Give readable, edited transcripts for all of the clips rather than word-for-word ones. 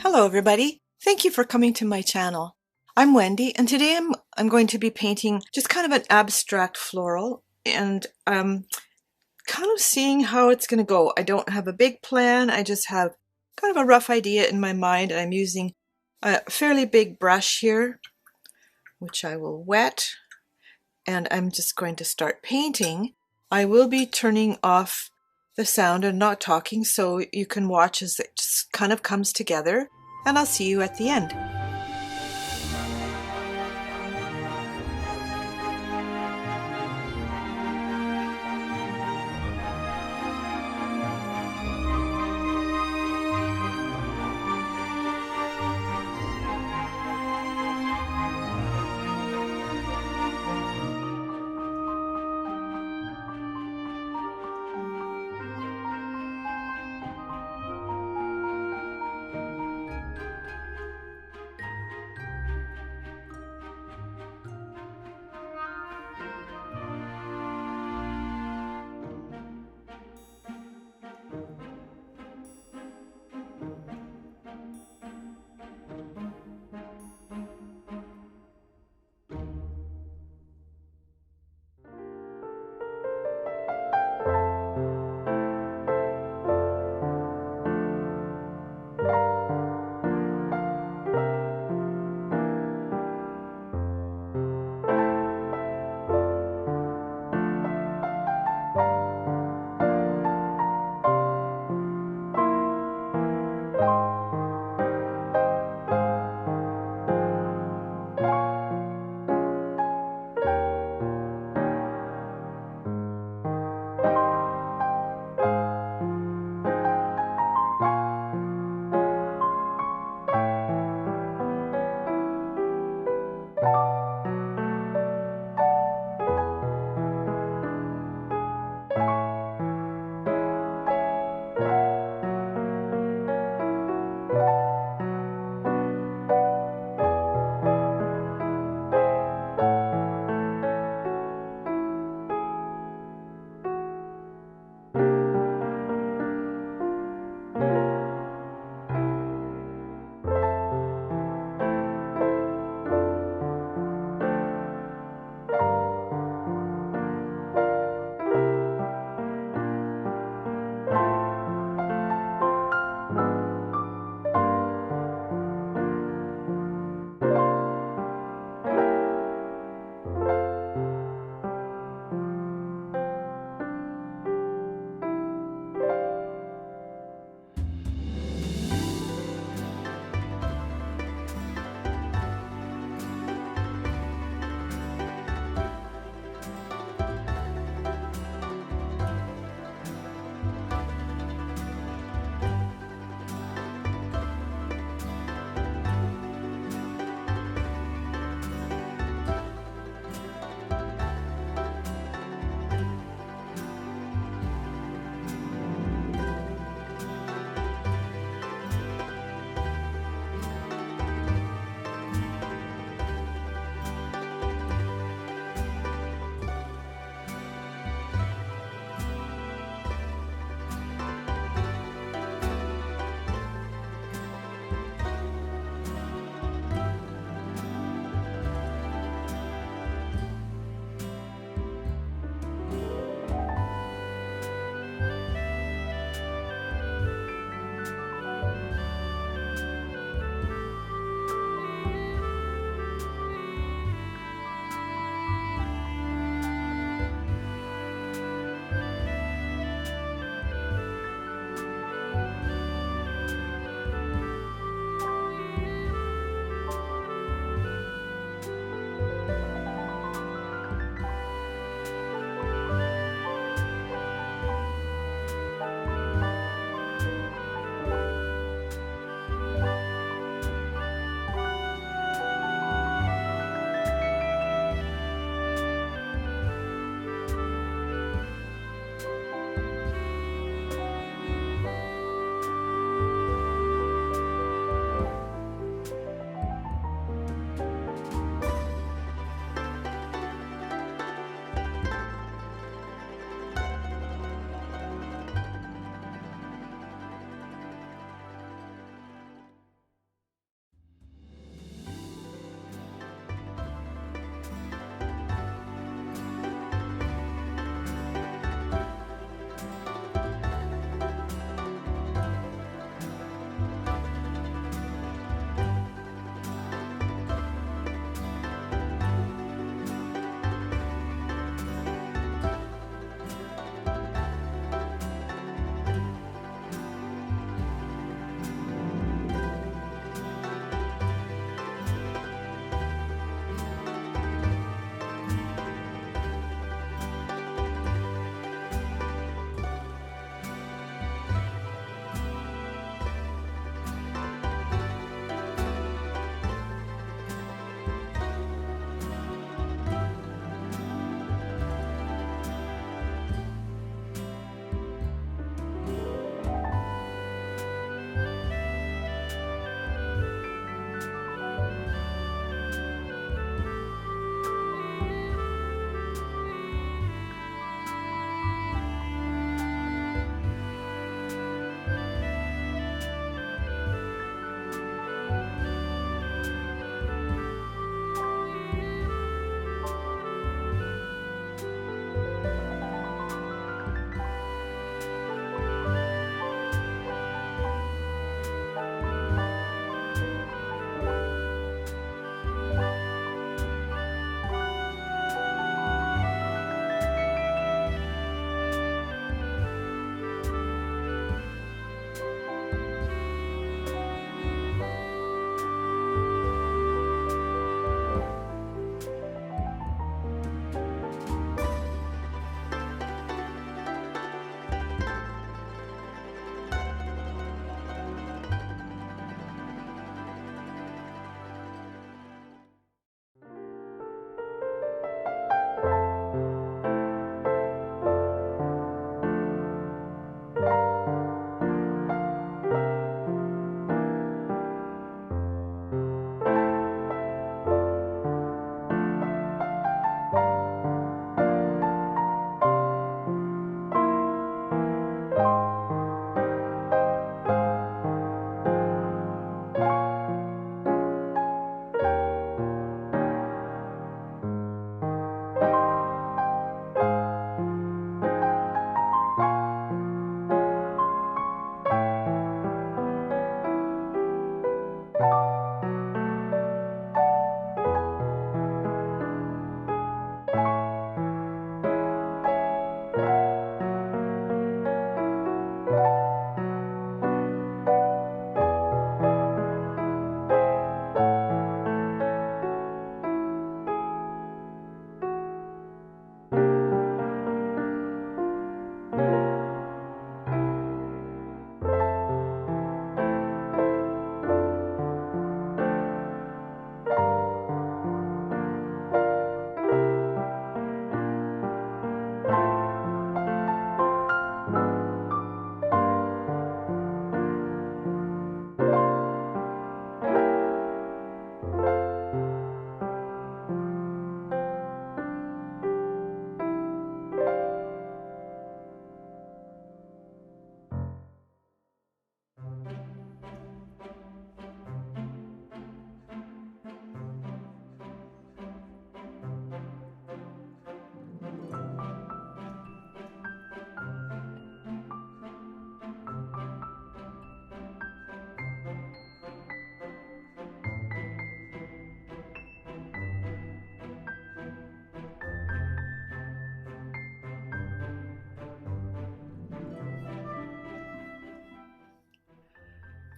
Hello everybody. Thank you for coming to my channel. I'm Wendy and today I'm going to be painting just kind of an abstract floral and kind of seeing how it's going to go. I don't have a big plan. I just have kind of a rough idea in my mind, and I'm using a fairly big brush here, which I will wet, and I'm just going to start painting. I will be turning off the sound and not talking so you can watch as it just kind of comes together, and I'll see you at the end.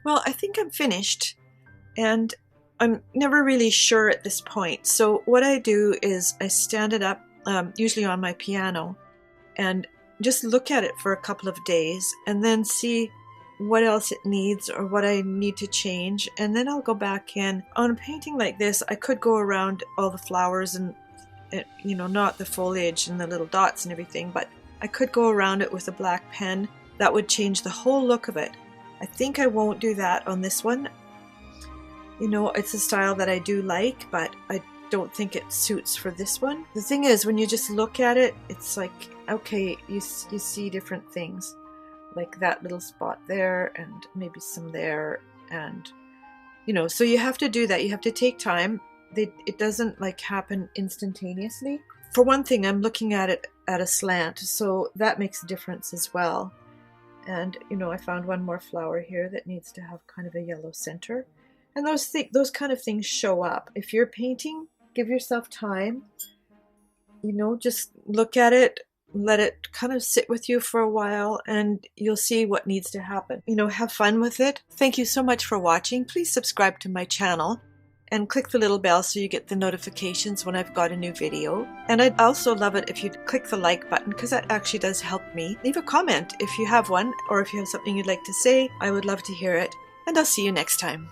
Well, I think I'm finished, and I'm never really sure at this point. So what I do is I stand it up, usually on my piano, and just look at it for a couple of days and then see what else it needs or what I need to change, and then I'll go back in. On a painting like this, I could go around all the flowers and, you know, not the foliage and the little dots and everything, but I could go around it with a black pen. That would change the whole look of it. I think I won't do that on this one. You know, it's a style that I do like, but I don't think it suits for this one. The thing is, when you just look at it, it's like, okay, you see different things, like that little spot there and maybe some there, and you know, so you have to do that. You have to take time. It doesn't like happen instantaneously. For one thing, I'm looking at it at a slant, so that makes a difference as well. And you know, I found one more flower here that needs to have kind of a yellow center, and those kind of things show up. If you're painting, give yourself time. You know, just look at it, let it kind of sit with you for a while, and you'll see what needs to happen. You know, have fun with it. Thank you so much for watching. Please subscribe to my channel and click the little bell so you get the notifications when I've got a new video. And I'd also love it if you'd click the like button, because that actually does help me. Leave a comment if you have one, or if you have something you'd like to say. I would love to hear it. And I'll see you next time.